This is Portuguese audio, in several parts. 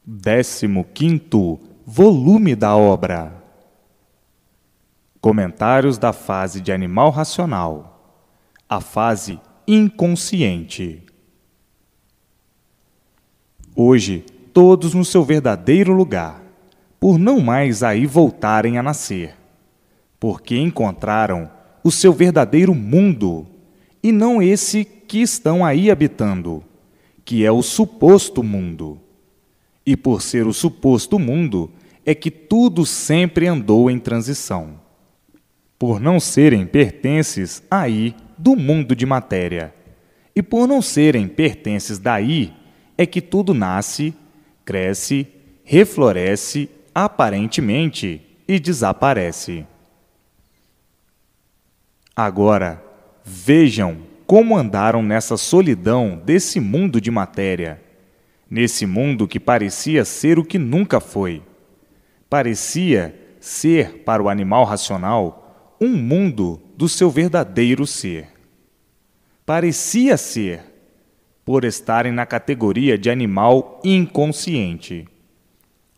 15º volume da obra. Comentários da fase de animal racional, a fase inconsciente. Hoje, todos no seu verdadeiro lugar, por não mais aí voltarem a nascer, porque encontraram o seu verdadeiro mundo, e não esse que estão aí habitando, que é o suposto mundo. E por ser o suposto mundo, é que tudo sempre andou em transição. Por não serem pertences aí do mundo de matéria, e por não serem pertences daí, é que tudo nasce, cresce, refloresce, aparentemente, e desaparece. Agora, vejam como andaram nessa solidão desse mundo de matéria, nesse mundo que parecia ser o que nunca foi. Parecia ser, para o animal racional, um mundo do seu verdadeiro ser. Parecia ser, por estarem na categoria de animal inconsciente.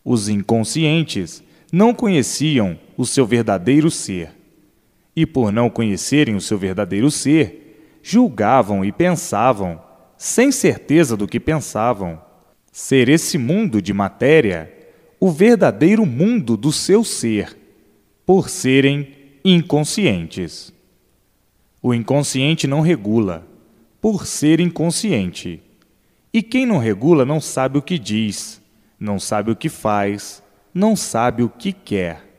Os inconscientes não conheciam o seu verdadeiro ser, e por não conhecerem o seu verdadeiro ser, julgavam e pensavam, sem certeza do que pensavam, ser esse mundo de matéria o verdadeiro mundo do seu ser, por serem inconscientes. O inconsciente não regula, por ser inconsciente. E quem não regula não sabe o que diz, não sabe o que faz, não sabe o que quer.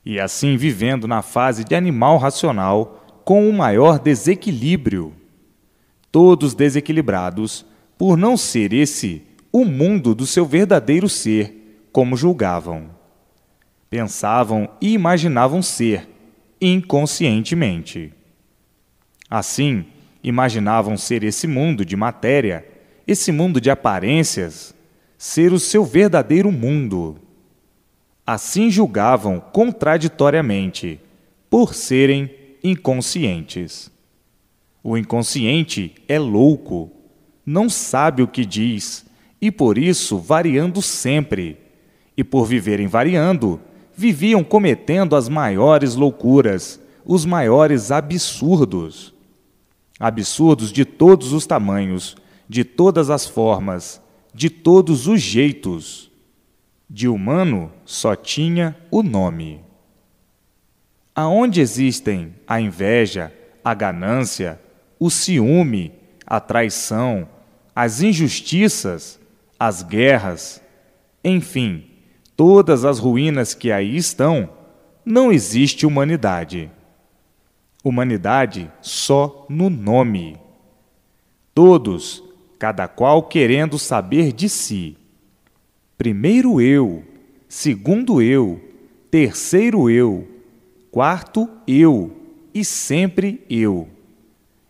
E assim vivendo na fase de animal racional com o maior desequilíbrio. Todos desequilibrados, por não ser esse o mundo do seu verdadeiro ser, como julgavam. Pensavam e imaginavam ser, inconscientemente. Assim, imaginavam ser esse mundo de matéria, esse mundo de aparências, ser o seu verdadeiro mundo. Assim julgavam contraditoriamente, por serem inconscientes. O inconsciente é louco, não sabe o que diz, e por isso variando sempre. E por viverem variando, viviam cometendo as maiores loucuras, os maiores absurdos. Absurdos de todos os tamanhos, de todas as formas, de todos os jeitos. De humano só tinha o nome. Aonde existem a inveja, a ganância, o ciúme, a traição, as injustiças, as guerras, enfim, todas as ruínas que aí estão, não existe humanidade. Humanidade só no nome. Todos, cada qual querendo saber de si. Primeiro eu, segundo eu, terceiro eu, quarto eu e sempre eu.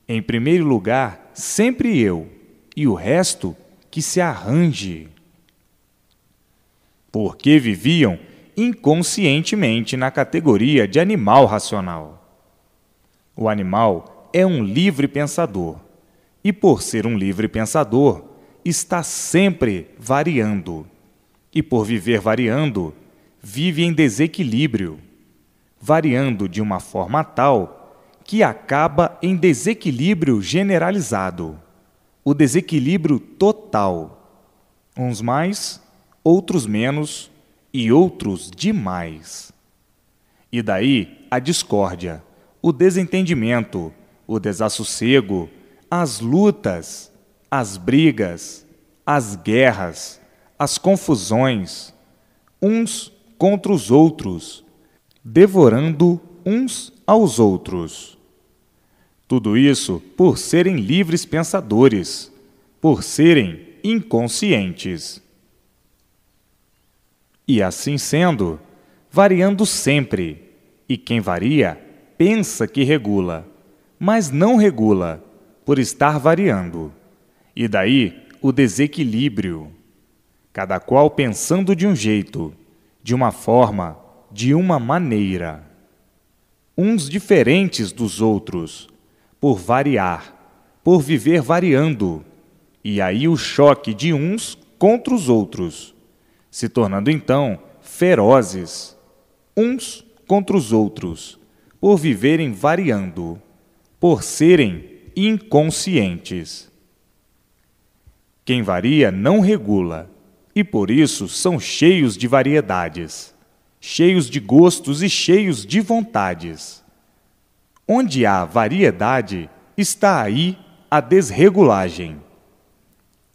Em primeiro lugar, sempre eu, e o resto que se arranje. Porque viviam inconscientemente na categoria de animal racional. O animal é um livre pensador, e por ser um livre pensador, está sempre variando. E por viver variando, vive em desequilíbrio, variando de uma forma tal que acaba em desequilíbrio generalizado, o desequilíbrio total, uns mais, outros menos e outros demais. E daí a discórdia, o desentendimento, o desassossego, as lutas, as brigas, as guerras, as confusões, uns contra os outros, devorando uns aos outros. Tudo isso por serem livres pensadores, por serem inconscientes. E assim sendo, variando sempre, e quem varia pensa que regula, mas não regula, por estar variando. E daí o desequilíbrio, cada qual pensando de um jeito, de uma forma, de uma maneira. Uns diferentes dos outros, por variar, por viver variando, e aí o choque de uns contra os outros, se tornando então ferozes, uns contra os outros, por viverem variando, por serem inconscientes. Quem varia não regula, e por isso são cheios de variedades, cheios de gostos e cheios de vontades. Onde há variedade, está aí a desregulagem.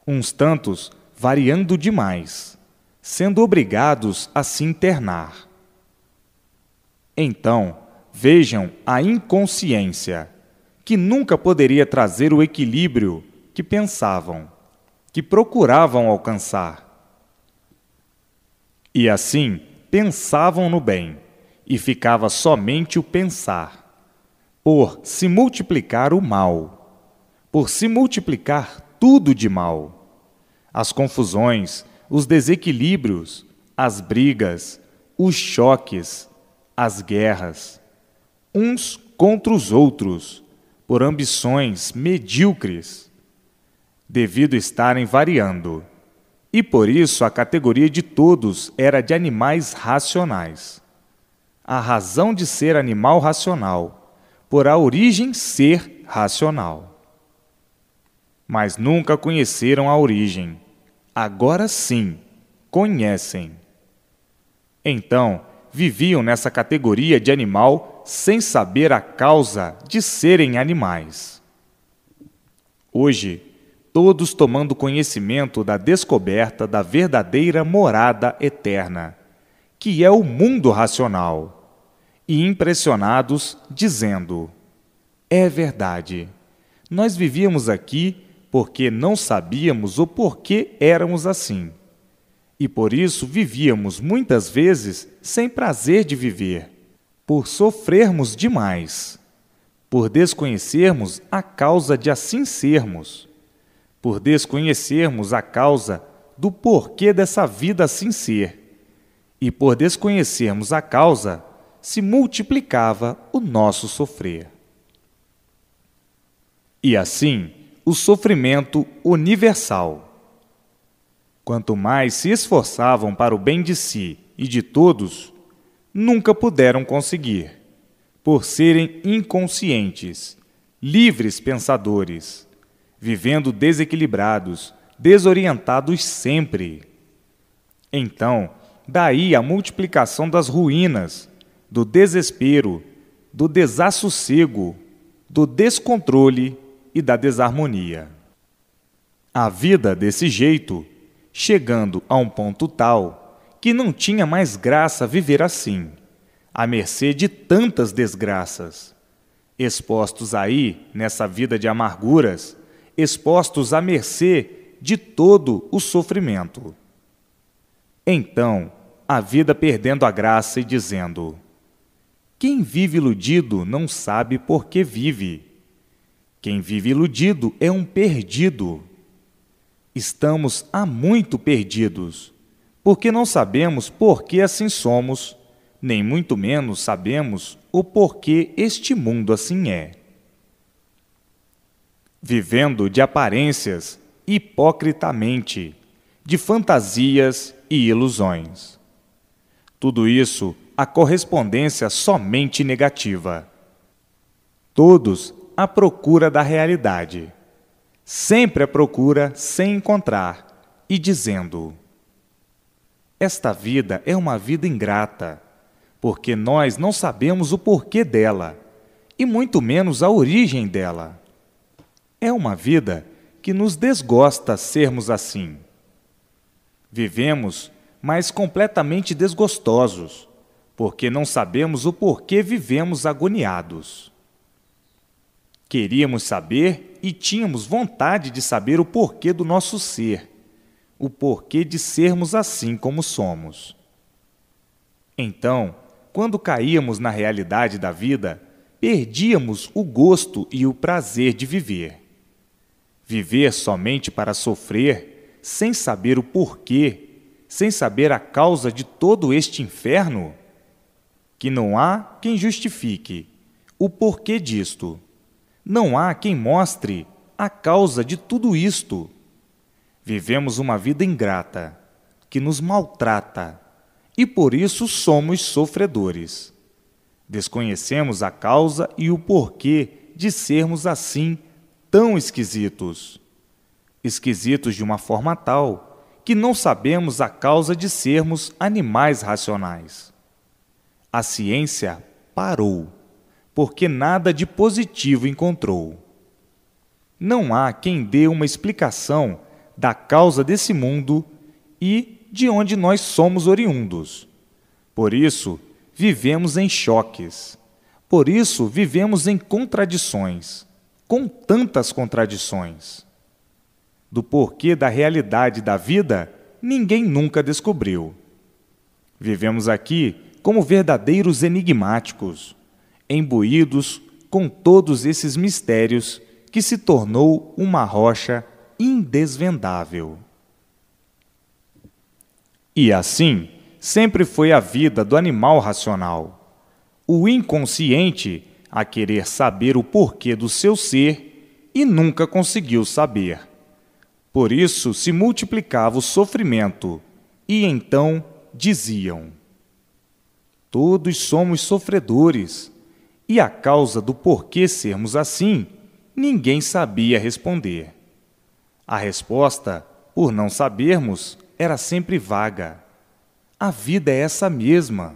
Uns tantos variando demais, sendo obrigados a se internar. Então, vejam a inconsciência, que nunca poderia trazer o equilíbrio que pensavam, que procuravam alcançar. E assim, pensavam no bem, e ficava somente o pensar, por se multiplicar o mal, por se multiplicar tudo de mal. As confusões, os desequilíbrios, as brigas, os choques, as guerras, uns contra os outros, por ambições medíocres, devido estarem variando. E por isso a categoria de todos era de animais racionais. A razão de ser animal racional, por a origem ser racional. Mas nunca conheceram a origem. Agora sim, conhecem. Então, viviam nessa categoria de animal sem saber a causa de serem animais. Hoje, todos tomando conhecimento da descoberta da verdadeira morada eterna, que é o mundo racional, e impressionados, dizendo: é verdade, nós vivíamos aqui porque não sabíamos o porquê éramos assim, e por isso vivíamos muitas vezes sem prazer de viver, por sofrermos demais, por desconhecermos a causa de assim sermos, por desconhecermos a causa do porquê dessa vida assim ser, e por desconhecermos a causa, se multiplicava o nosso sofrer. E assim, o sofrimento universal. Quanto mais se esforçavam para o bem de si e de todos, nunca puderam conseguir, por serem inconscientes, livres pensadores, vivendo desequilibrados, desorientados sempre. Então, daí a multiplicação das ruínas, do desespero, do desassossego, do descontrole e da desarmonia. A vida desse jeito, chegando a um ponto tal que não tinha mais graça viver assim, à mercê de tantas desgraças, expostos aí, nessa vida de amarguras, expostos à mercê de todo o sofrimento. Então, a vida perdendo a graça e dizendo: quem vive iludido não sabe por que vive. Quem vive iludido é um perdido. Estamos há muito perdidos, porque não sabemos por que assim somos, nem muito menos sabemos o porquê este mundo assim é. Vivendo de aparências, hipocritamente, de fantasias e ilusões. Tudo isso a correspondência somente negativa. Todos à procura da realidade, sempre à procura sem encontrar, e dizendo: esta vida é uma vida ingrata, porque nós não sabemos o porquê dela, e muito menos a origem dela. É uma vida que nos desgosta sermos assim. Vivemos, mas completamente desgostosos, porque não sabemos o porquê vivemos agoniados. Queríamos saber e tínhamos vontade de saber o porquê do nosso ser, o porquê de sermos assim como somos. Então, quando caíamos na realidade da vida, perdíamos o gosto e o prazer de viver. Viver somente para sofrer, sem saber o porquê, sem saber a causa de todo este inferno? Que não há quem justifique o porquê disto. Não há quem mostre a causa de tudo isto. Vivemos uma vida ingrata, que nos maltrata, e por isso somos sofredores. Desconhecemos a causa e o porquê de sermos assim tão esquisitos. Esquisitos de uma forma tal que não sabemos a causa de sermos animais racionais. A ciência parou, porque nada de positivo encontrou. Não há quem dê uma explicação da causa desse mundo e de onde nós somos oriundos. Por isso, vivemos em choques. Por isso, vivemos em contradições, com tantas contradições. Do porquê da realidade da vida, ninguém nunca descobriu. Vivemos aqui como verdadeiros enigmáticos, imbuídos com todos esses mistérios que se tornou uma rocha indesvendável. E assim, sempre foi a vida do animal racional, o inconsciente a querer saber o porquê do seu ser e nunca conseguiu saber. Por isso se multiplicava o sofrimento, e então diziam: todos somos sofredores, e a causa do porquê sermos assim, ninguém sabia responder. A resposta, por não sabermos, era sempre vaga. A vida é essa mesma.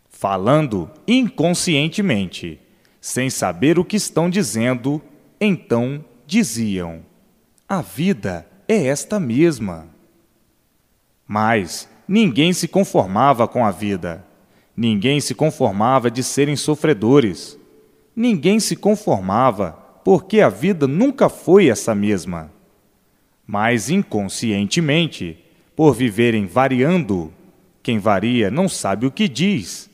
Falando inconscientemente, sem saber o que estão dizendo, então diziam: a vida é esta mesma. Mas ninguém se conformava com a vida. Ninguém se conformava de serem sofredores. Ninguém se conformava porque a vida nunca foi essa mesma. Mas inconscientemente, por viverem variando, quem varia não sabe o que diz,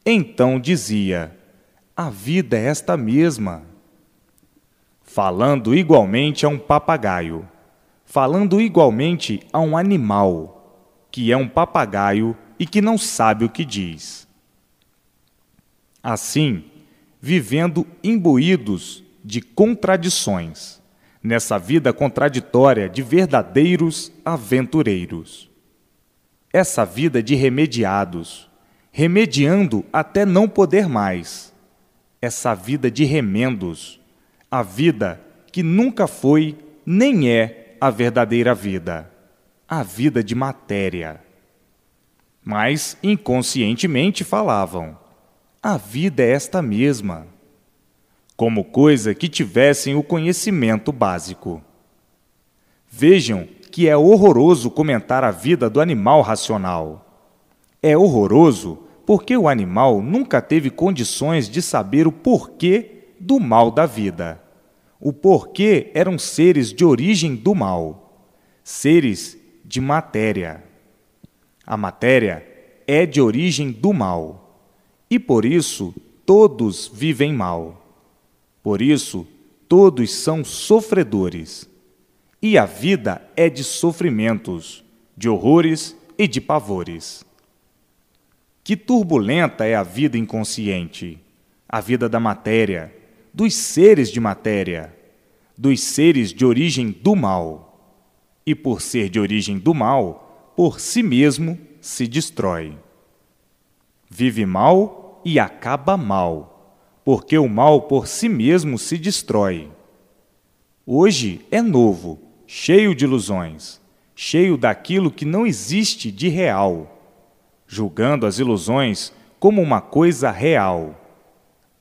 então dizia: a vida é esta mesma. Falando igualmente a um papagaio, falando igualmente a um animal, que é um papagaio e que não sabe o que diz. Assim, vivendo imbuídos de contradições, nessa vida contraditória de verdadeiros aventureiros. Essa vida de remediados, remediando até não poder mais. Essa vida de remendos, a vida que nunca foi nem é a verdadeira vida, a vida de matéria. Mas inconscientemente falavam: a vida é esta mesma, como coisa que tivessem o conhecimento básico. Vejam que é horroroso comentar a vida do animal racional. É horroroso porque o animal nunca teve condições de saber o porquê do mal da vida. O porquê eram seres de origem do mal, seres de matéria. A matéria é de origem do mal, e por isso todos vivem mal. Por isso, todos são sofredores. E a vida é de sofrimentos, de horrores e de pavores. Que turbulenta é a vida inconsciente, a vida da matéria, dos seres de matéria, dos seres de origem do mal. E por ser de origem do mal, por si mesmo se destrói. Vive mal e acaba mal, porque o mal por si mesmo se destrói. Hoje é novo, cheio de ilusões, cheio daquilo que não existe de real, julgando as ilusões como uma coisa real.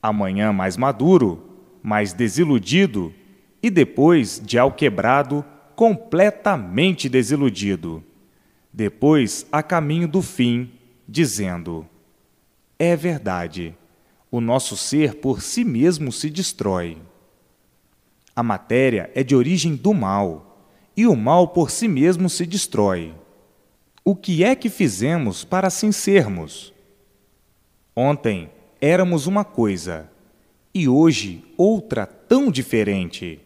Amanhã mais maduro, mais desiludido, e depois de alquebrado, completamente desiludido. Depois a caminho do fim, dizendo: é verdade. O nosso ser por si mesmo se destrói. A matéria é de origem do mal, e o mal por si mesmo se destrói. O que é que fizemos para assim sermos? Ontem éramos uma coisa, e hoje outra tão diferente.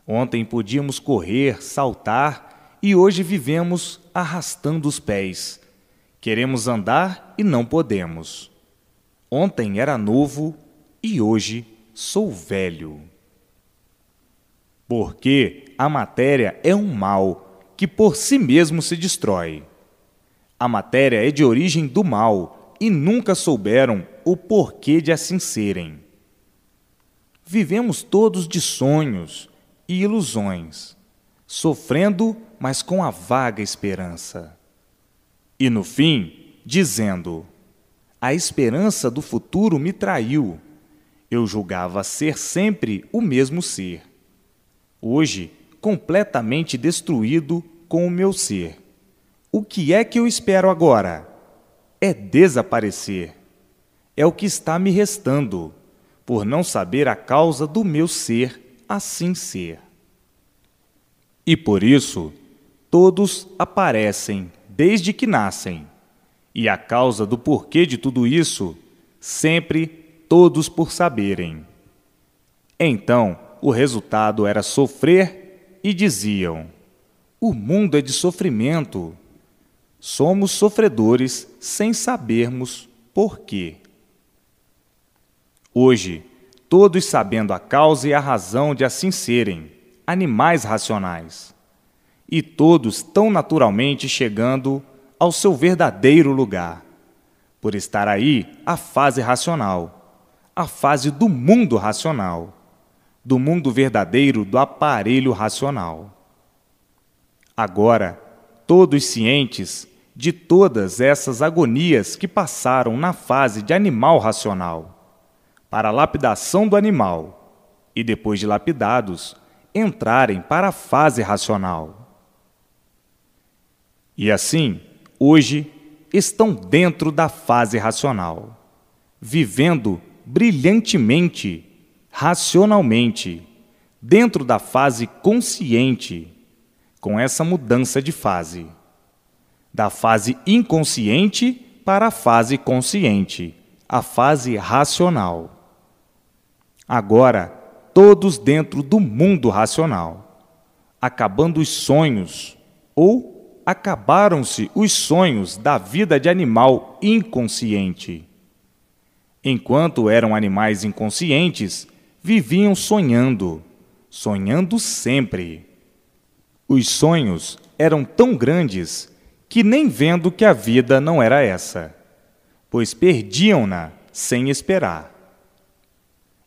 Ontem podíamos correr, saltar, e hoje vivemos arrastando os pés. Queremos andar e não podemos. Ontem era novo e hoje sou velho. Porque a matéria é um mal que por si mesmo se destrói. A matéria é de origem do mal e nunca souberam o porquê de assim serem. Vivemos todos de sonhos e ilusões, sofrendo, mas com a vaga esperança. E no fim, dizendo: a esperança do futuro me traiu. Eu julgava ser sempre o mesmo ser. Hoje, completamente destruído com o meu ser. O que é que eu espero agora? É desaparecer. É o que está me restando, por não saber a causa do meu ser assim ser. E por isso, todos aparecem desde que nascem. E a causa do porquê de tudo isso, sempre todos por saberem. Então, o resultado era sofrer e diziam: o mundo é de sofrimento. Somos sofredores sem sabermos porquê. Hoje, todos sabendo a causa e a razão de assim serem, animais racionais, e todos tão naturalmente chegando ao seu verdadeiro lugar, por estar aí a fase racional, a fase do mundo racional, do mundo verdadeiro do aparelho racional. Agora, todos cientes de todas essas agonias que passaram na fase de animal racional, para a lapidação do animal, e depois de lapidados, entrarem para a fase racional. E assim, hoje, estão dentro da fase racional, vivendo brilhantemente, racionalmente, dentro da fase consciente, com essa mudança de fase, da fase inconsciente para a fase consciente, a fase racional. Agora, todos dentro do mundo racional, acabando os sonhos, ou acabaram-se os sonhos da vida de animal inconsciente. Enquanto eram animais inconscientes, viviam sonhando, sonhando sempre. Os sonhos eram tão grandes que nem vendo que a vida não era essa, pois perdiam-na sem esperar.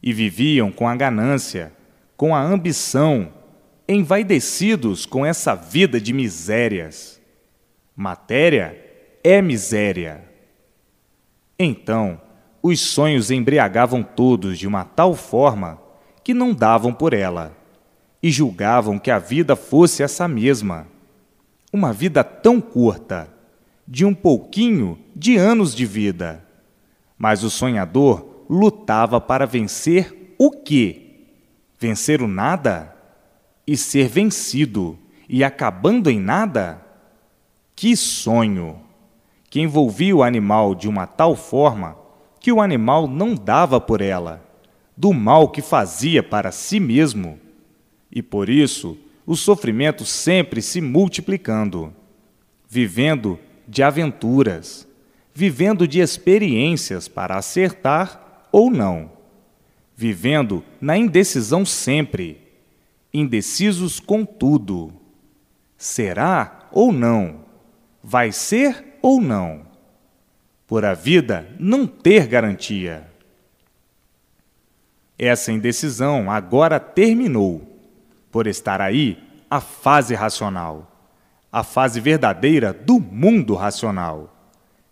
E viviam com a ganância, com a ambição, envaidecidos com essa vida de misérias. Matéria é miséria. Então, os sonhos embriagavam todos de uma tal forma que não davam por ela, e julgavam que a vida fosse essa mesma. Uma vida tão curta, de um pouquinho de anos de vida. Mas o sonhador lutava para vencer o quê? Vencer o nada? E ser vencido, e acabando em nada? Que sonho! Que envolvia o animal de uma tal forma que o animal não dava por ela, do mal que fazia para si mesmo. E por isso, o sofrimento sempre se multiplicando, vivendo de aventuras, vivendo de experiências para acertar ou não, vivendo na indecisão sempre, indecisos com tudo. Será ou não? Vai ser ou não? Por a vida não ter garantia. Essa indecisão agora terminou, por estar aí a fase racional, a fase verdadeira do mundo racional,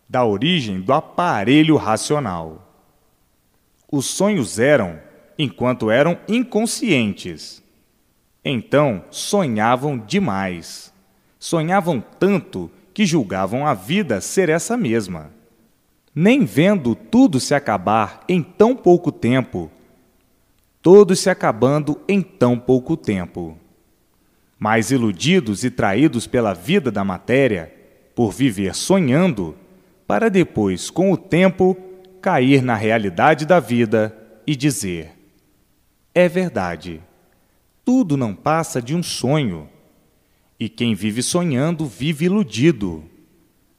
da origem do aparelho racional. Os sonhos eram, enquanto eram inconscientes. Então sonhavam demais, sonhavam tanto que julgavam a vida ser essa mesma. Nem vendo tudo se acabar em tão pouco tempo, todos se acabando em tão pouco tempo. Mas iludidos e traídos pela vida da matéria, por viver sonhando, para depois, com o tempo, cair na realidade da vida e dizer: é verdade, tudo não passa de um sonho. E quem vive sonhando vive iludido.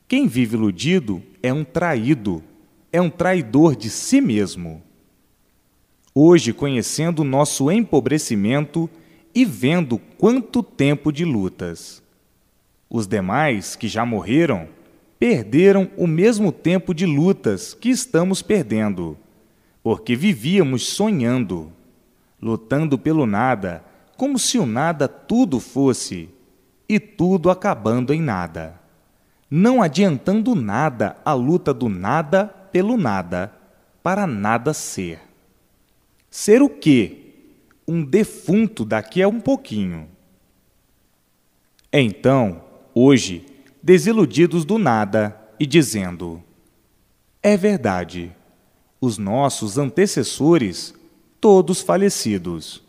Quem vive iludido é um traído, é um traidor de si mesmo. Hoje, conhecendo o nosso empobrecimento e vendo quanto tempo de lutas. Os demais, que já morreram, perderam o mesmo tempo de lutas que estamos perdendo, porque vivíamos sonhando, lutando pelo nada, como se o nada tudo fosse, e tudo acabando em nada. Não adiantando nada a luta do nada pelo nada, para nada ser. Ser o quê? Um defunto daqui a um pouquinho. Então, hoje, desiludidos do nada e dizendo: é verdade, os nossos antecessores, todos falecidos,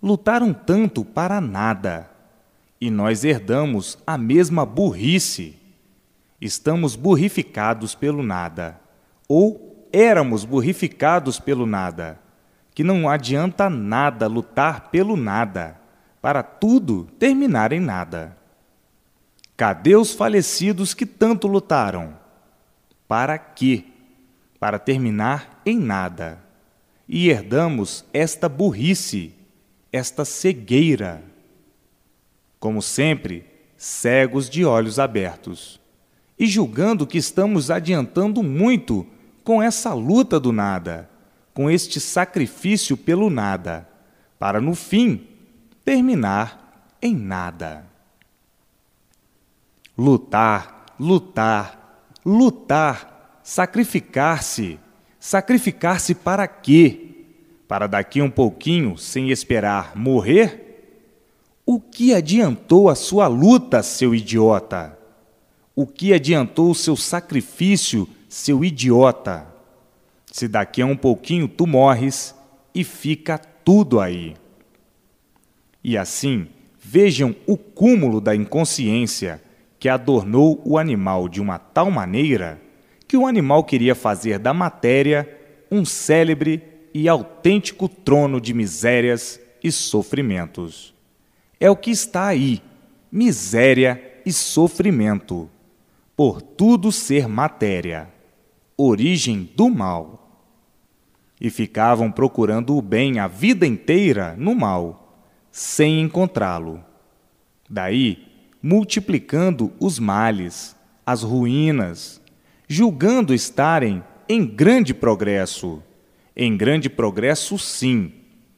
lutaram tanto para nada, e nós herdamos a mesma burrice. Estamos burrificados pelo nada, ou éramos burrificados pelo nada, que não adianta nada lutar pelo nada, para tudo terminar em nada. Cadê os falecidos que tanto lutaram? Para quê? Para terminar em nada. E herdamos esta burrice, esta cegueira. Como sempre, cegos de olhos abertos, e julgando que estamos adiantando muito com essa luta do nada, com este sacrifício pelo nada, para no fim terminar em nada. Lutar, lutar, lutar, sacrificar-se. Sacrificar-se para quê? Para daqui um pouquinho, sem esperar, morrer? O que adiantou a sua luta, seu idiota? O que adiantou o seu sacrifício, seu idiota? Se daqui a um pouquinho tu morres e fica tudo aí. E assim, vejam o cúmulo da inconsciência que adornou o animal de uma tal maneira que o animal queria fazer da matéria um célebre e autêntico trono de misérias e sofrimentos. É o que está aí, miséria e sofrimento, por tudo ser matéria, origem do mal. E ficavam procurando o bem a vida inteira no mal, sem encontrá-lo. Daí, multiplicando os males, as ruínas, julgando estarem em grande progresso sim,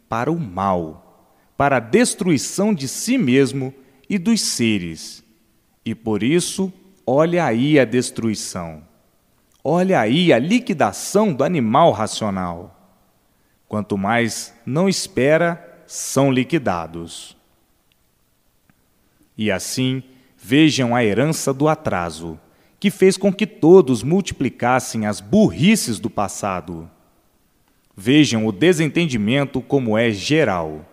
para o mal, para a destruição de si mesmo e dos seres. E por isso, olha aí a destruição. Olha aí a liquidação do animal racional. Quanto mais não espera, são liquidados. E assim, vejam a herança do atraso, que fez com que todos multiplicassem as burrices do passado. Vejam o desentendimento como é geral,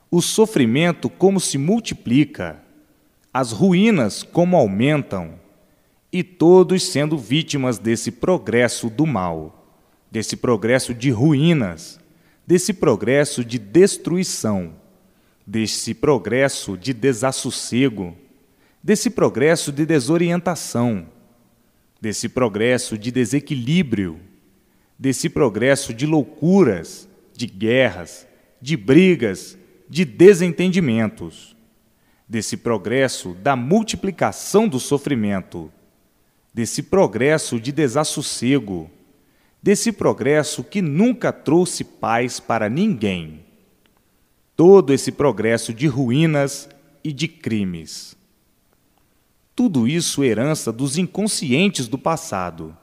o sofrimento como se multiplica, as ruínas como aumentam, e todos sendo vítimas desse progresso do mal, desse progresso de ruínas, desse progresso de destruição, desse progresso de desassossego, desse progresso de desorientação, desse progresso de desequilíbrio, desse progresso de loucuras, de guerras, de brigas, de desentendimentos, desse progresso da multiplicação do sofrimento, desse progresso de desassossego, desse progresso que nunca trouxe paz para ninguém. Todo esse progresso de ruínas e de crimes. Tudo isso herança dos inconscientes do passado,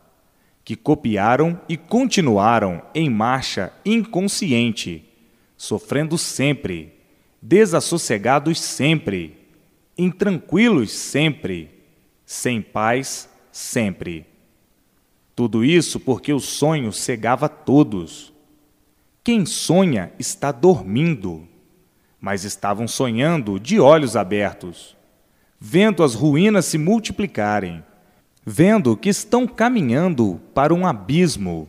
que copiaram e continuaram em marcha inconsciente, sofrendo sempre, desassossegados sempre, intranquilos sempre, sem paz sempre. Tudo isso porque o sonho cegava todos. Quem sonha está dormindo, mas estavam sonhando de olhos abertos, vendo as ruínas se multiplicarem, vendo que estão caminhando para um abismo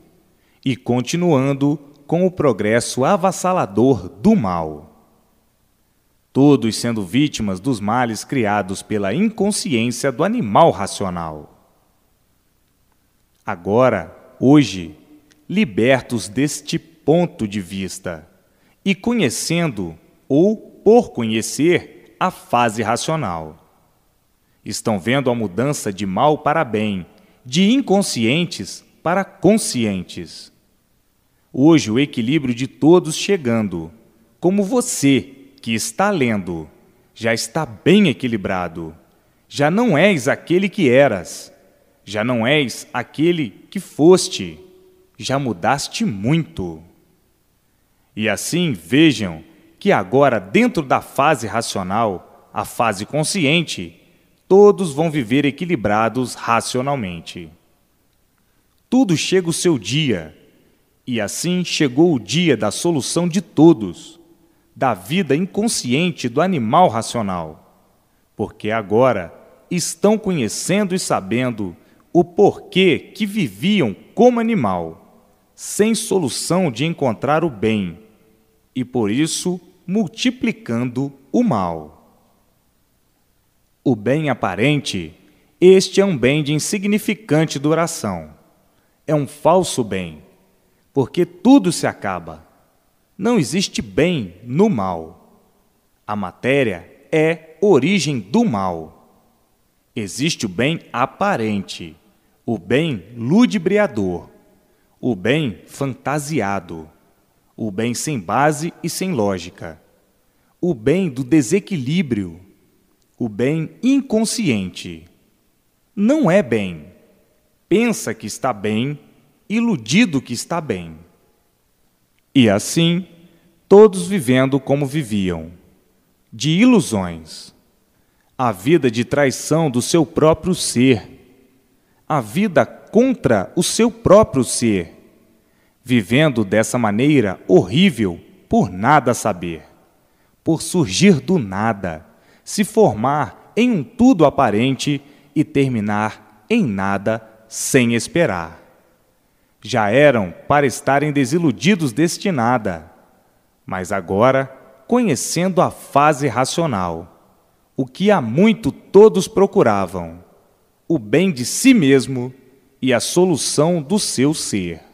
e continuando com o progresso avassalador do mal. Todos sendo vítimas dos males criados pela inconsciência do animal racional. Agora, hoje, libertos deste ponto de vista e conhecendo ou por conhecer a fase racional. Estão vendo a mudança de mal para bem, de inconscientes para conscientes. Hoje o equilíbrio de todos chegando, como você que está lendo, já está bem equilibrado. Já não és aquele que eras, já não és aquele que foste, já mudaste muito. E assim vejam que agora, dentro da fase racional, a fase consciente, todos vão viver equilibrados racionalmente. Tudo chega o seu dia, e assim chegou o dia da solução de todos, da vida inconsciente do animal racional, porque agora estão conhecendo e sabendo o porquê que viviam como animal, sem solução de encontrar o bem, e por isso multiplicando o mal. O bem aparente, este é um bem de insignificante duração. É um falso bem, porque tudo se acaba. Não existe bem no mal. A matéria é origem do mal. Existe o bem aparente, o bem ludibriador, o bem fantasiado, o bem sem base e sem lógica, o bem do desequilíbrio, o bem inconsciente. Não é bem. Pensa que está bem, iludido que está bem. E assim, todos vivendo como viviam, de ilusões, a vida de traição do seu próprio ser, a vida contra o seu próprio ser, vivendo dessa maneira horrível por nada saber, por surgir do nada, se formar em um tudo aparente e terminar em nada sem esperar. Já eram para estarem desiludidos deste nada, mas agora, conhecendo a fase racional, o que há muito todos procuravam, o bem de si mesmo e a solução do seu ser.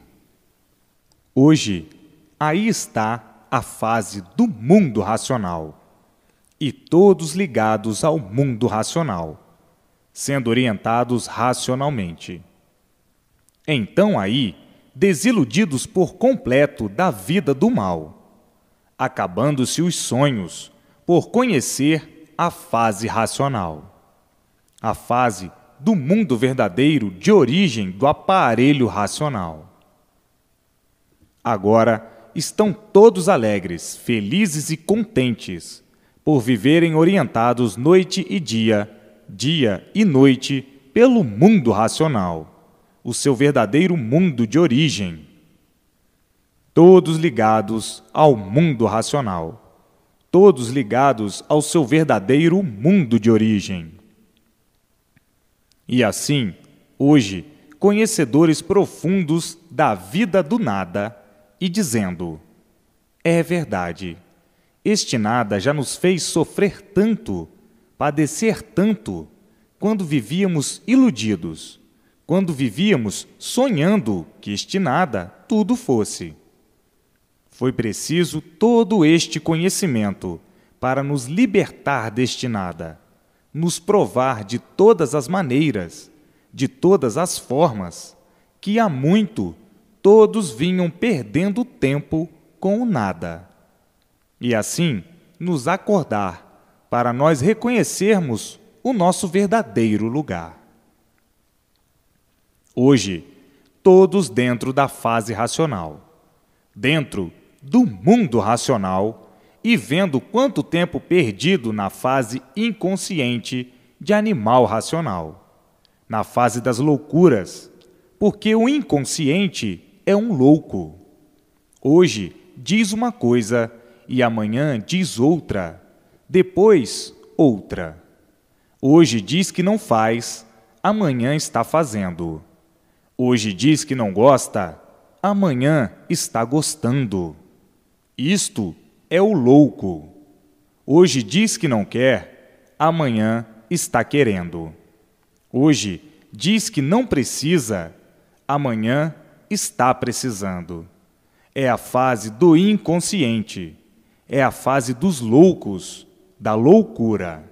Hoje, aí está a fase do mundo racional, e todos ligados ao mundo racional, sendo orientados racionalmente. Então aí, desiludidos por completo da vida do mal, acabando-se os sonhos por conhecer a fase racional, a fase do mundo verdadeiro de origem do aparelho racional. Agora estão todos alegres, felizes e contentes, por viverem orientados noite e dia e noite pelo mundo racional, o seu verdadeiro mundo de origem. Todos ligados ao mundo racional, todos ligados ao seu verdadeiro mundo de origem. E assim, hoje, conhecedores profundos da vida do nada, e dizendo: é verdade, este nada já nos fez sofrer tanto, padecer tanto, quando vivíamos iludidos, quando vivíamos sonhando que este nada tudo fosse. Foi preciso todo este conhecimento para nos libertar deste nada, nos provar de todas as maneiras, de todas as formas, que há muito todos vinham perdendo tempo com o nada. E assim nos acordar para nós reconhecermos o nosso verdadeiro lugar. Hoje, todos dentro da fase racional, dentro do mundo racional e vendo quanto tempo perdido na fase inconsciente de animal racional, na fase das loucuras, porque o inconsciente é um louco. Hoje diz uma coisa e amanhã diz outra, depois outra. Hoje diz que não faz, amanhã está fazendo. Hoje diz que não gosta, amanhã está gostando. Isto é o louco. Hoje diz que não quer, amanhã está querendo. Hoje diz que não precisa, amanhã está precisando. É a fase do inconsciente. é a fase dos loucos, da loucura.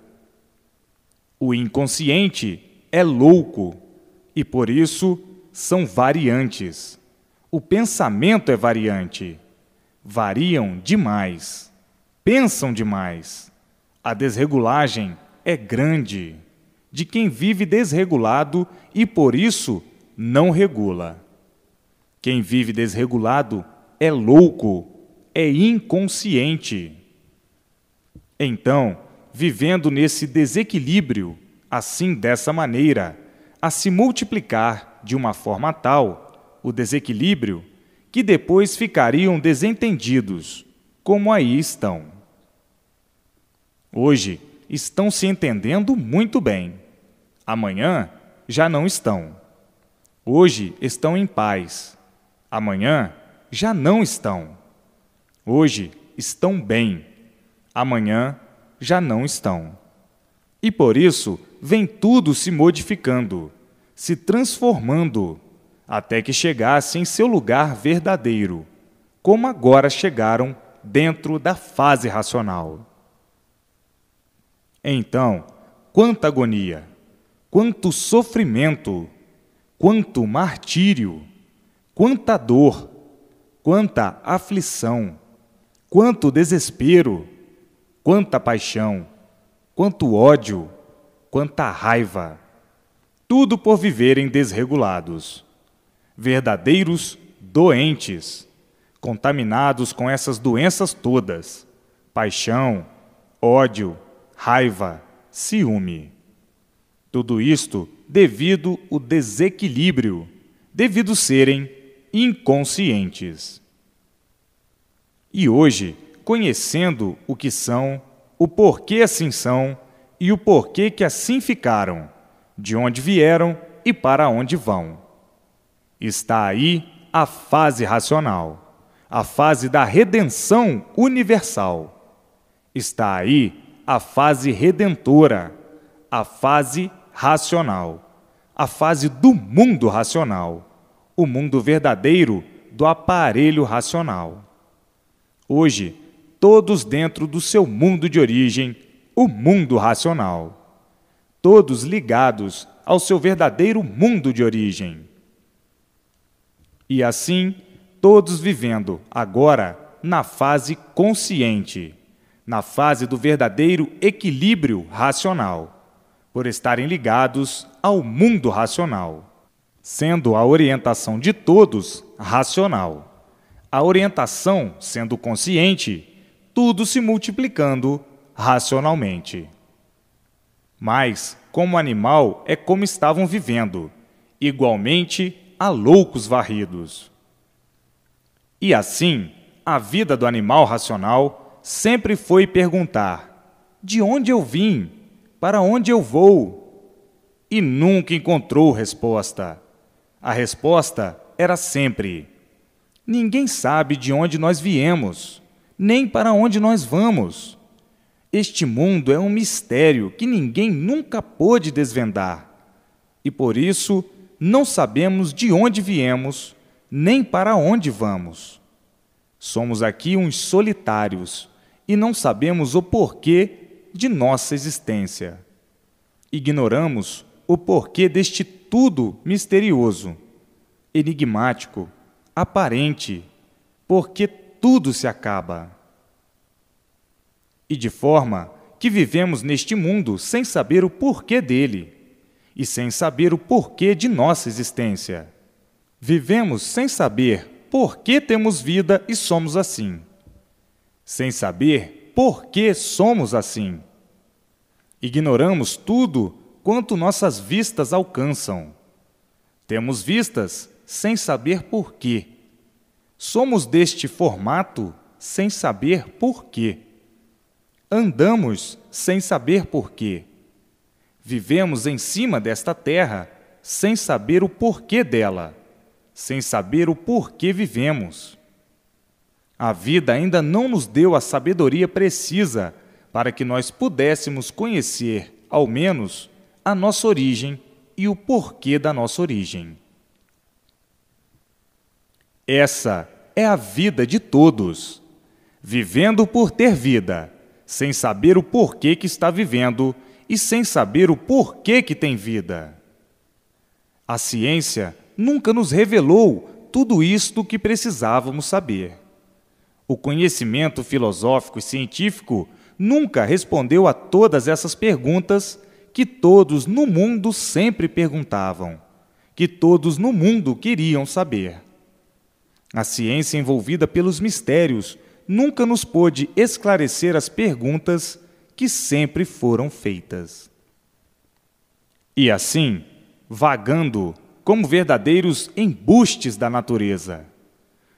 O inconsciente é louco e, por isso, são variantes. O pensamento é variante. Variam demais. Pensam demais. A desregulagem é grande, de quem vive desregulado e, por isso, não regula. Quem vive desregulado é louco, é inconsciente. Então, vivendo nesse desequilíbrio, assim dessa maneira, a se multiplicar de uma forma tal, o desequilíbrio, que depois ficariam desentendidos, como aí estão. Hoje estão se entendendo muito bem. Amanhã já não estão. Hoje estão em paz. Amanhã já não estão. Hoje estão bem. Amanhã já não estão. E por isso vem tudo se modificando, se transformando, até que chegasse em seu lugar verdadeiro, como agora chegaram dentro da fase racional. Então, quanta agonia, quanto sofrimento, quanto martírio, quanta dor, quanta aflição, quanto desespero, quanta paixão, quanto ódio, quanta raiva, tudo por viverem desregulados, verdadeiros doentes, contaminados com essas doenças todas, paixão, ódio, raiva, ciúme. Tudo isto devido ao desequilíbrio, devido serem inconscientes. E hoje, conhecendo o que são, o porquê assim são e o porquê que assim ficaram, de onde vieram e para onde vão. Está aí a fase racional, a fase da redenção universal. Está aí a fase redentora, a fase racional, a fase do mundo racional, o mundo verdadeiro do aparelho racional. Hoje, todos dentro do seu mundo de origem, o mundo racional. Todos ligados ao seu verdadeiro mundo de origem. E assim, todos vivendo agora na fase consciente, na fase do verdadeiro equilíbrio racional, por estarem ligados ao mundo racional, sendo a orientação de todos racional. A orientação sendo consciente, tudo se multiplicando racionalmente. Mas, como animal, é como estavam vivendo, igualmente a loucos varridos. E assim, a vida do animal racional sempre foi perguntar: de onde eu vim? Para onde eu vou? E nunca encontrou resposta. A resposta era sempre: ninguém sabe de onde nós viemos, nem para onde nós vamos. Este mundo é um mistério que ninguém nunca pôde desvendar. E por isso, não sabemos de onde viemos, nem para onde vamos. Somos aqui uns solitários e não sabemos o porquê de nossa existência. Ignoramos o porquê deste tudo misterioso, enigmático, aparente, porque tudo se acaba. E de forma que vivemos neste mundo sem saber o porquê dele e sem saber o porquê de nossa existência. Vivemos sem saber por que temos vida e somos assim, sem saber por que somos assim. Ignoramos tudo quanto nossas vistas alcançam. Temos vistas sem saber por quê. Somos deste formato sem saber por quê. Andamos sem saber por quê. Vivemos em cima desta terra sem saber o porquê dela, sem saber o porquê vivemos. A vida ainda não nos deu a sabedoria precisa para que nós pudéssemos conhecer, ao menos, a nossa origem e o porquê da nossa origem. Essa é a vida de todos. vivendo por ter vida, sem saber o porquê que está vivendo e sem saber o porquê que tem vida. A ciência nunca nos revelou tudo isto que precisávamos saber. O conhecimento filosófico e científico nunca respondeu a todas essas perguntas que todos no mundo sempre perguntavam, que todos no mundo queriam saber. A ciência envolvida pelos mistérios nunca nos pôde esclarecer as perguntas que sempre foram feitas. E assim, vagando como verdadeiros embustes da natureza,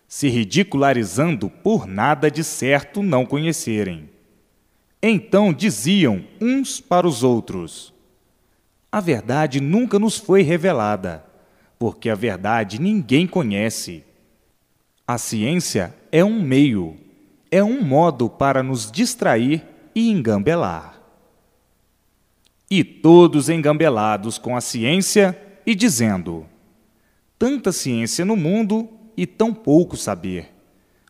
se ridicularizando por nada de certo não conhecerem. Então diziam uns para os outros: a verdade nunca nos foi revelada, porque a verdade ninguém conhece. A ciência é um meio, é um modo para nos distrair e engambelar. E todos engambelados com a ciência e dizendo: tanta ciência no mundo e tão pouco saber,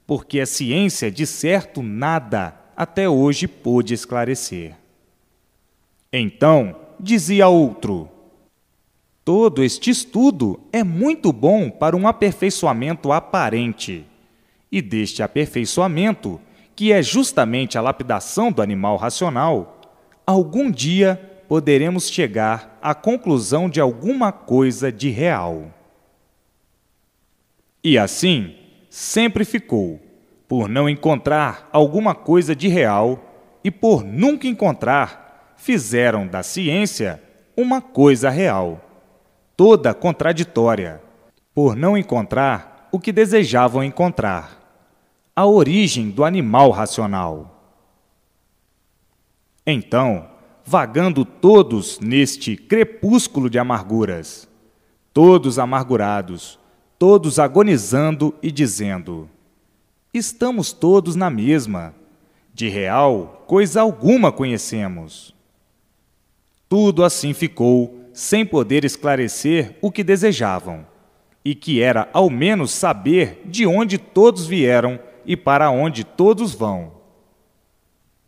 porque a ciência de certo nada até hoje pôde esclarecer. Então dizia outro: todo este estudo é muito bom para um aperfeiçoamento aparente, e deste aperfeiçoamento, que é justamente a lapidação do animal racional, algum dia poderemos chegar à conclusão de alguma coisa de real. E assim, sempre ficou, por não encontrar alguma coisa de real e por nunca encontrar, fizeram da ciência uma coisa real, toda contraditória, por não encontrar o que desejavam encontrar, a origem do animal racional. Então, vagando todos neste crepúsculo de amarguras, todos amargurados, todos agonizando e dizendo: estamos todos na mesma, de real coisa alguma conhecemos. Tudo assim ficou, sem poder esclarecer o que desejavam, e que era ao menos saber de onde todos vieram e para onde todos vão.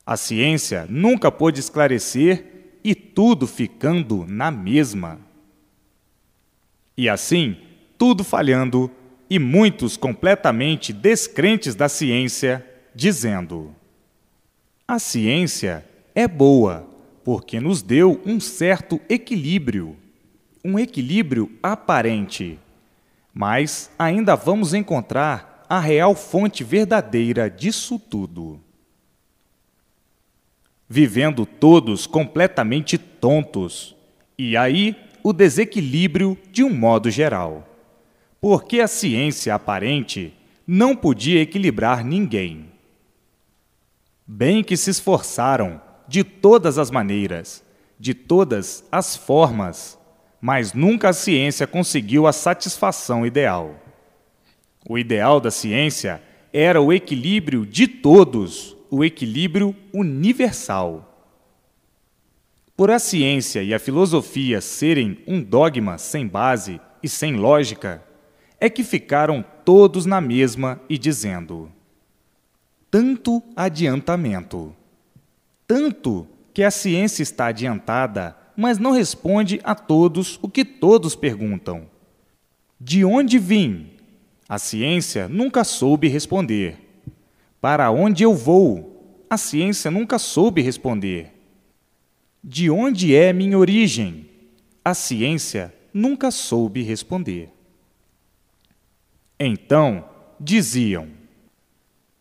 A ciência nunca pôde esclarecer e tudo ficando na mesma. E assim, tudo falhando, e muitos completamente descrentes da ciência, dizendo: a ciência é boa, porque nos deu um certo equilíbrio, um equilíbrio aparente, mas ainda vamos encontrar a real fonte verdadeira disso tudo. Vivendo todos completamente tontos, e aí o desequilíbrio de um modo geral, porque a ciência aparente não podia equilibrar ninguém. Bem que se esforçaram de todas as maneiras, de todas as formas, mas nunca a ciência conseguiu a satisfação ideal. O ideal da ciência era o equilíbrio de todos, o equilíbrio universal. Por a ciência e a filosofia serem um dogma sem base e sem lógica, é que ficaram todos na mesma e dizendo: tanto adiantamento, tanto que a ciência está adiantada, mas não responde a todos o que todos perguntam. De onde vim? A ciência nunca soube responder. Para onde eu vou? A ciência nunca soube responder. De onde é minha origem? A ciência nunca soube responder. Então, diziam: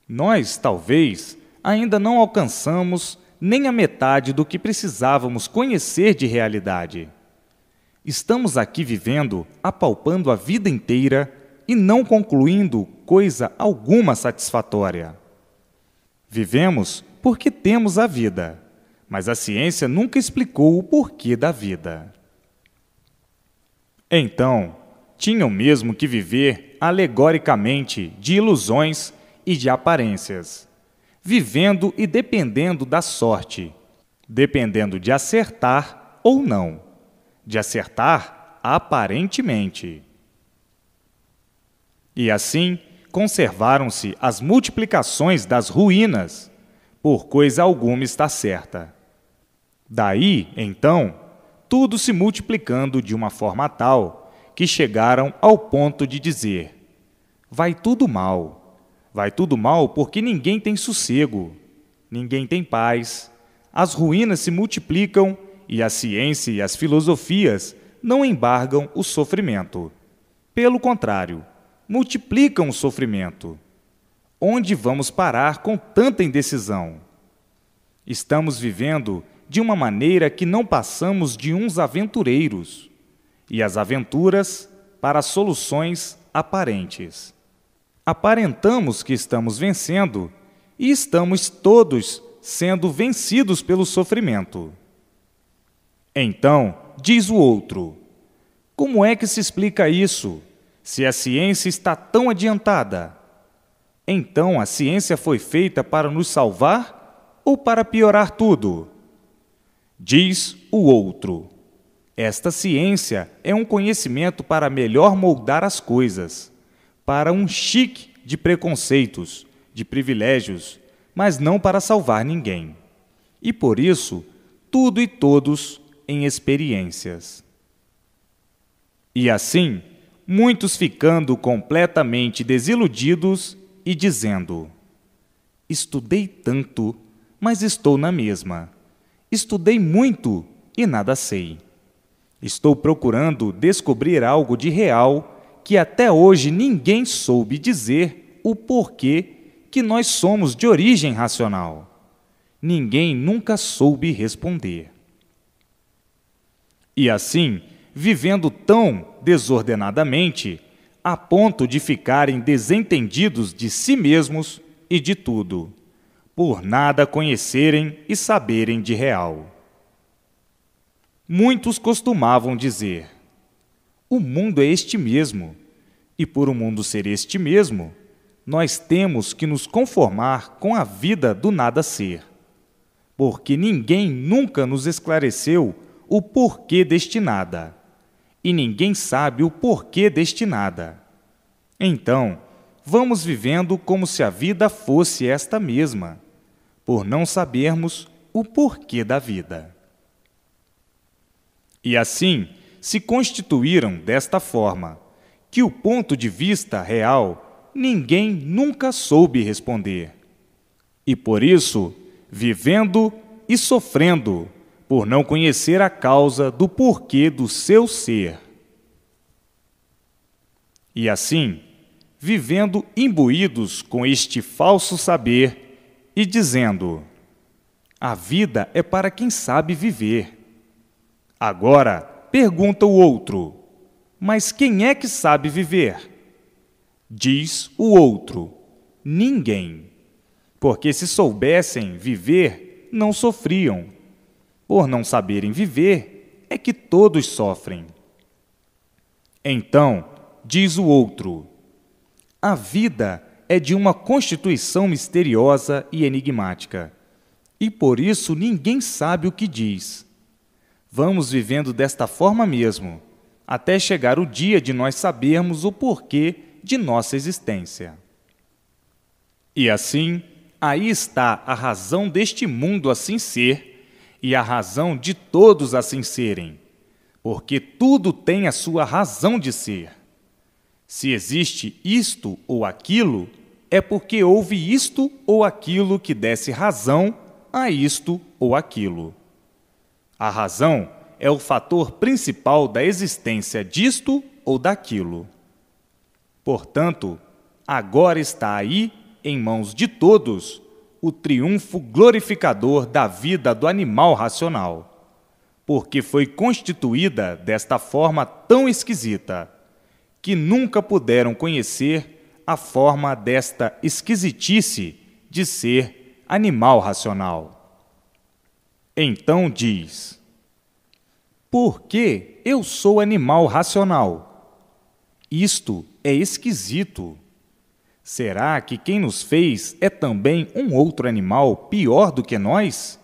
nós, talvez, ainda não alcançamos nem a metade do que precisávamos conhecer de realidade. Estamos aqui vivendo, apalpando a vida inteira e não concluindo coisa alguma satisfatória. Vivemos porque temos a vida, mas a ciência nunca explicou o porquê da vida. Então, tinham mesmo que viver alegoricamente de ilusões e de aparências, vivendo e dependendo da sorte, dependendo de acertar ou não, de acertar aparentemente. E assim, conservaram-se as multiplicações das ruínas, por coisa alguma está certa. Daí, então, tudo se multiplicando de uma forma tal que chegaram ao ponto de dizer: vai tudo mal porque ninguém tem sossego, ninguém tem paz, as ruínas se multiplicam e a ciência e as filosofias não embargam o sofrimento. Pelo contrário, multiplicam o sofrimento. Onde vamos parar com tanta indecisão? Estamos vivendo de uma maneira que não passamos de uns aventureiros, e as aventuras para soluções aparentes. Aparentamos que estamos vencendo e estamos todos sendo vencidos pelo sofrimento. Então, diz o outro: como é que se explica isso, se a ciência está tão adiantada? Então a ciência foi feita para nos salvar ou para piorar tudo? Diz o outro: esta ciência é um conhecimento para melhor moldar as coisas, para um chique de preconceitos, de privilégios, mas não para salvar ninguém. E por isso, tudo e todos em experiências. E assim, muitos ficando completamente desiludidos e dizendo: estudei tanto, mas estou na mesma. Estudei muito e nada sei. Estou procurando descobrir algo de real que até hoje ninguém soube dizer o porquê que nós somos de origem racional. Ninguém nunca soube responder. E assim, vivendo tão desordenadamente, a ponto de ficarem desentendidos de si mesmos e de tudo, por nada conhecerem e saberem de real. Muitos costumavam dizer: o mundo é este mesmo, e por o mundo ser este mesmo, nós temos que nos conformar com a vida do nada ser, porque ninguém nunca nos esclareceu o porquê deste nada, e ninguém sabe o porquê deste nada. Então, vamos vivendo como se a vida fosse esta mesma, por não sabermos o porquê da vida. E assim se constituíram desta forma, que o ponto de vista real ninguém nunca soube responder. E por isso, vivendo e sofrendo, por não conhecer a causa do porquê do seu ser. E assim, vivendo imbuídos com este falso saber e dizendo: a vida é para quem sabe viver. Agora, pergunta o outro: mas quem é que sabe viver? Diz o outro: ninguém. Porque se soubessem viver, não sofriam. Por não saberem viver, é que todos sofrem. Então, diz o outro: a vida é de uma constituição misteriosa e enigmática, e por isso ninguém sabe o que diz. Vamos vivendo desta forma mesmo, até chegar o dia de nós sabermos o porquê de nossa existência. E assim, aí está a razão deste mundo assim ser, e a razão de todos assim serem, porque tudo tem a sua razão de ser. Se existe isto ou aquilo, é porque houve isto ou aquilo que desse razão a isto ou aquilo. A razão é o fator principal da existência disto ou daquilo. Portanto, agora está aí, em mãos de todos, o triunfo glorificador da vida do animal racional, porque foi constituída desta forma tão esquisita, que nunca puderam conhecer a forma desta esquisitice de ser animal racional. Então diz: por que eu sou animal racional? Isto é esquisito. Será que quem nos fez é também um outro animal pior do que nós?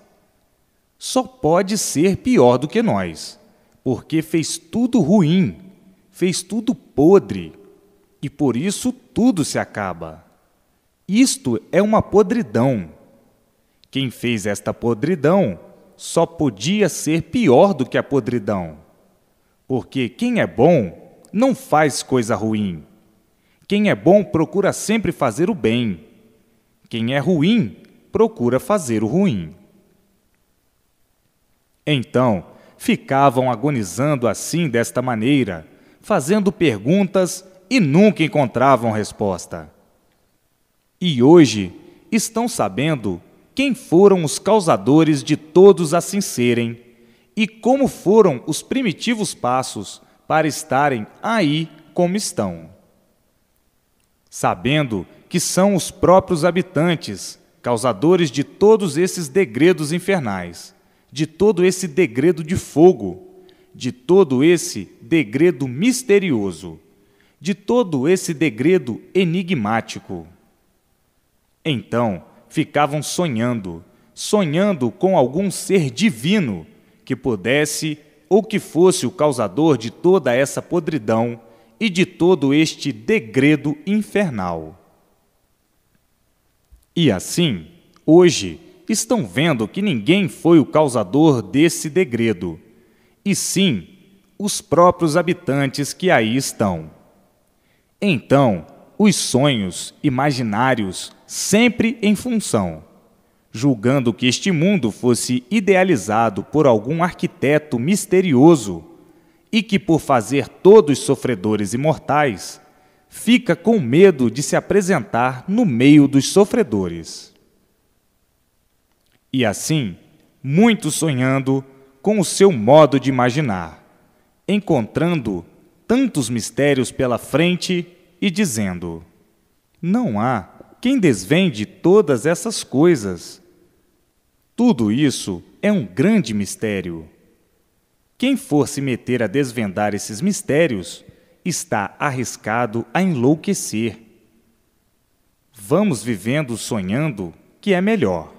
Só pode ser pior do que nós, porque fez tudo ruim, fez tudo podre. e por isso tudo se acaba. Isto é uma podridão. Quem fez esta podridão só podia ser pior do que a podridão, porque quem é bom não faz coisa ruim. Quem é bom procura sempre fazer o bem. Quem é ruim procura fazer o ruim. Então, ficavam agonizando assim desta maneira, fazendo perguntas e nunca encontravam resposta. E hoje estão sabendo quem foram os causadores de todos assim serem e como foram os primitivos passos para estarem aí como estão. Sabendo que são os próprios habitantes, causadores de todos esses degredos infernais, de todo esse degredo de fogo, de todo esse degredo misterioso, de todo esse degredo enigmático. Então, ficavam sonhando com algum ser divino que pudesse ou que fosse o causador de toda essa podridão e de todo este degredo infernal. E assim, hoje, estão vendo que ninguém foi o causador desse degredo, e sim os próprios habitantes que aí estão. Então, os sonhos imaginários sempre em função, julgando que este mundo fosse idealizado por algum arquiteto misterioso e que, por fazer todos sofredores imortais, fica com medo de se apresentar no meio dos sofredores. E assim, muitos sonhando com o seu modo de imaginar, encontrando tantos mistérios pela frente e dizendo: não há quem desvende todas essas coisas. Tudo isso é um grande mistério. Quem for se meter a desvendar esses mistérios está arriscado a enlouquecer. Vamos vivendo sonhando que é melhor.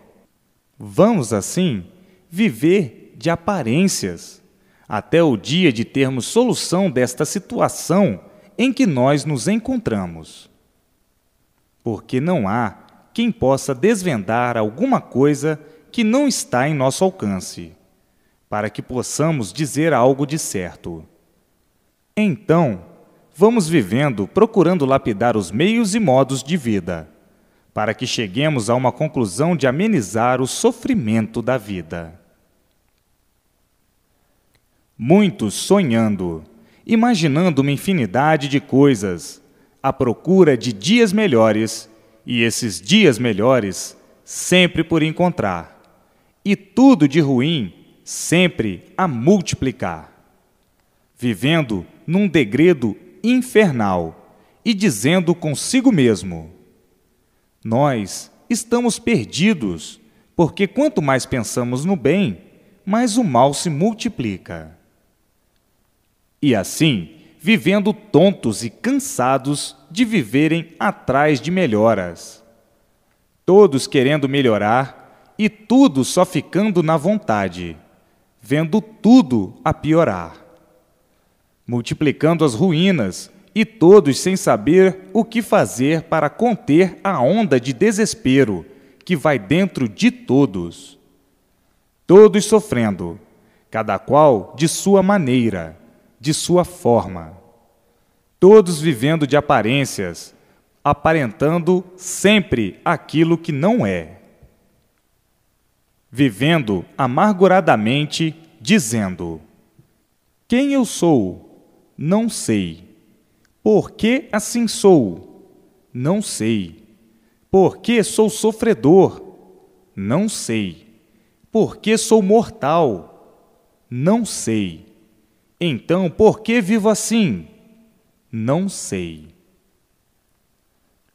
Vamos, assim, viver de aparências, até o dia de termos solução desta situação em que nós nos encontramos. Porque não há quem possa desvendar alguma coisa que não está em nosso alcance, para que possamos dizer algo de certo. Então, vamos vivendo procurando lapidar os meios e modos de vida, para que cheguemos a uma conclusão de amenizar o sofrimento da vida. Muitos sonhando, imaginando uma infinidade de coisas, à procura de dias melhores, e esses dias melhores sempre por encontrar, e tudo de ruim sempre a multiplicar, vivendo num degredo infernal e dizendo consigo mesmo: nós estamos perdidos, porque quanto mais pensamos no bem, mais o mal se multiplica. E assim, vivendo tontos e cansados de viverem atrás de melhoras. Todos querendo melhorar e tudo só ficando na vontade, vendo tudo a piorar. Multiplicando as ruínas e todos sem saber o que fazer para conter a onda de desespero que vai dentro de todos. Todos sofrendo, cada qual de sua maneira, de sua forma. Todos vivendo de aparências, aparentando sempre aquilo que não é. Vivendo amarguradamente, dizendo: quem eu sou? Não sei. Por que assim sou? Não sei. Por que sou sofredor? Não sei. Por que sou mortal? Não sei. Então, por que vivo assim? Não sei.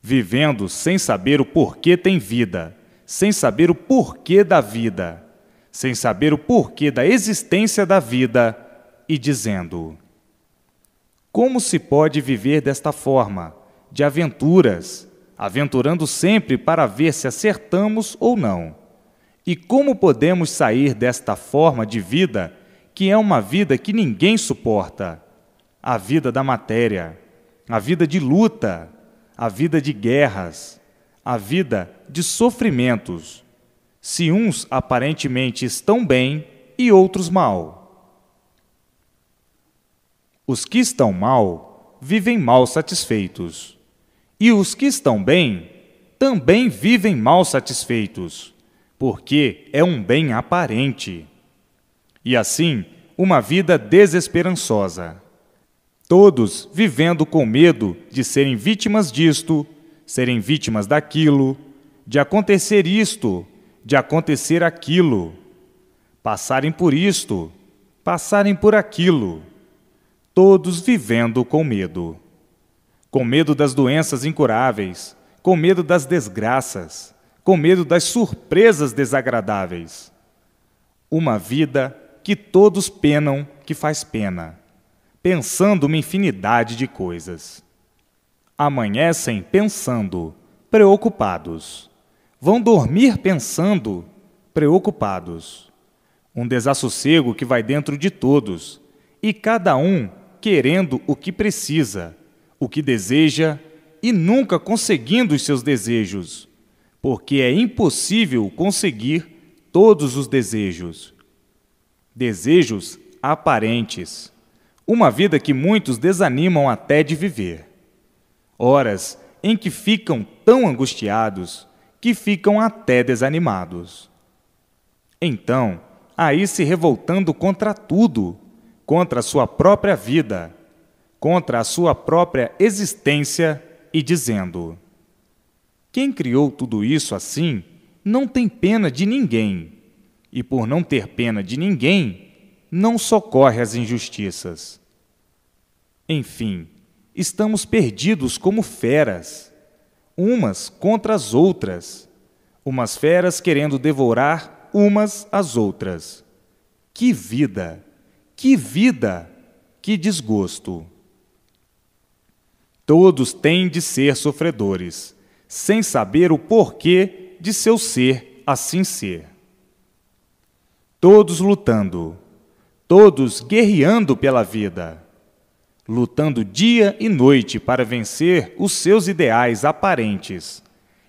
Vivendo sem saber o porquê tem vida, sem saber o porquê da vida, sem saber o porquê da existência da vida, e dizendo: como se pode viver desta forma, de aventuras, aventurando sempre para ver se acertamos ou não? E como podemos sair desta forma de vida, que é uma vida que ninguém suporta, a vida da matéria, a vida de luta, a vida de guerras, a vida de sofrimentos, se uns aparentemente estão bem e outros mal. Os que estão mal vivem mal satisfeitos, e os que estão bem também vivem mal satisfeitos, porque é um bem aparente. E assim, uma vida desesperançosa. Todos vivendo com medo de serem vítimas disto, serem vítimas daquilo, de acontecer isto, de acontecer aquilo, passarem por isto, passarem por aquilo, todos vivendo com medo das doenças incuráveis, com medo das desgraças, com medo das surpresas desagradáveis. Uma vida que todos penam que faz pena, pensando uma infinidade de coisas. Amanhecem pensando, preocupados. Vão dormir pensando, preocupados. Um desassossego que vai dentro de todos, e cada um querendo o que precisa, o que deseja, e nunca conseguindo os seus desejos, porque é impossível conseguir todos os desejos. Desejos aparentes. Uma vida que muitos desanimam até de viver. Horas em que ficam tão angustiados que ficam até desanimados. Então, aí se revoltando contra tudo, contra a sua própria vida, contra a sua própria existência e dizendo: quem criou tudo isso assim não tem pena de ninguém, e por não ter pena de ninguém, não socorre as injustiças. Enfim, estamos perdidos como feras, umas contra as outras, umas feras querendo devorar umas às outras. Que vida! Que vida! Que desgosto! Todos têm de ser sofredores, sem saber o porquê de seu ser assim ser. Todos lutando, todos guerreando pela vida, lutando dia e noite para vencer os seus ideais aparentes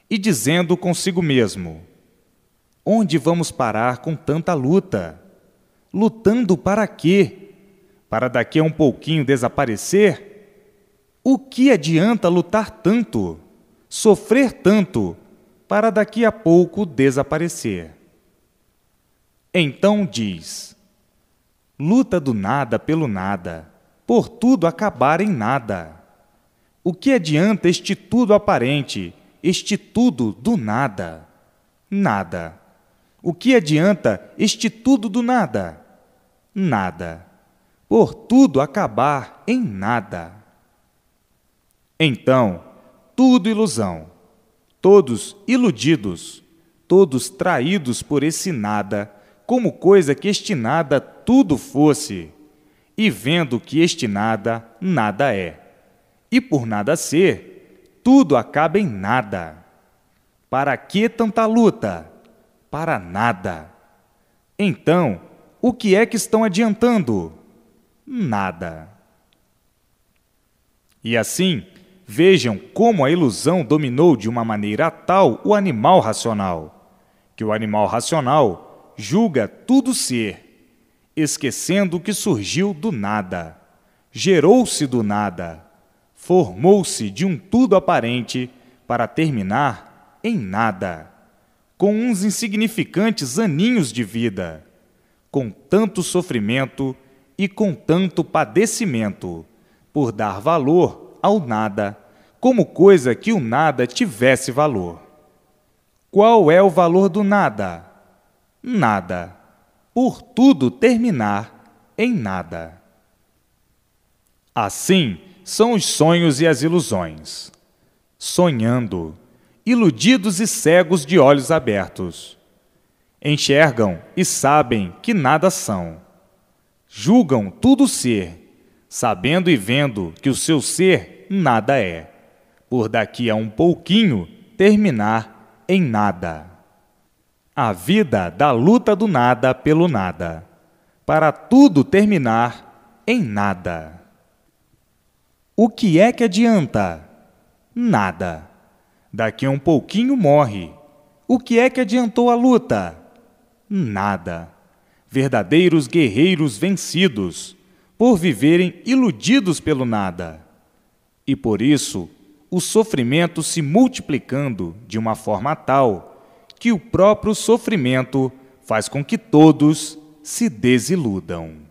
e dizendo consigo mesmo: onde vamos parar com tanta luta? Lutando para quê? Para daqui a um pouquinho desaparecer? O que adianta lutar tanto, sofrer tanto, para daqui a pouco desaparecer? Então diz: luta do nada pelo nada, por tudo acabar em nada. O que adianta este tudo aparente, este tudo do nada? Nada. O que adianta este tudo do nada? Nada. Por tudo acabar em nada. Então, tudo ilusão, todos iludidos, todos traídos por esse nada, como coisa que este nada tudo fosse, e vendo que este nada, nada é. E por nada ser, tudo acaba em nada. Para que tanta luta? Para nada. Então, o que é que estão adiantando? Nada. E assim, vejam como a ilusão dominou de uma maneira tal o animal racional, que o animal racional julga tudo ser, esquecendo que surgiu do nada, gerou-se do nada, formou-se de um tudo aparente para terminar em nada, com uns insignificantes aninhos de vida, com tanto sofrimento e com tanto padecimento, por dar valor ao nada, como coisa que o nada tivesse valor. Qual é o valor do nada? Nada. Por tudo terminar em nada. Assim são os sonhos e as ilusões. Sonhando, iludidos e cegos de olhos abertos. Enxergam e sabem que nada são. Julgam tudo ser, sabendo e vendo que o seu ser nada é, por daqui a um pouquinho terminar em nada. A vida da luta do nada pelo nada, para tudo terminar em nada. O que é que adianta? Nada. Daqui a um pouquinho morre. O que é que adiantou a luta? Nada. Verdadeiros guerreiros vencidos, por viverem iludidos pelo nada. E por isso, o sofrimento se multiplicando de uma forma tal que o próprio sofrimento faz com que todos se desiludam.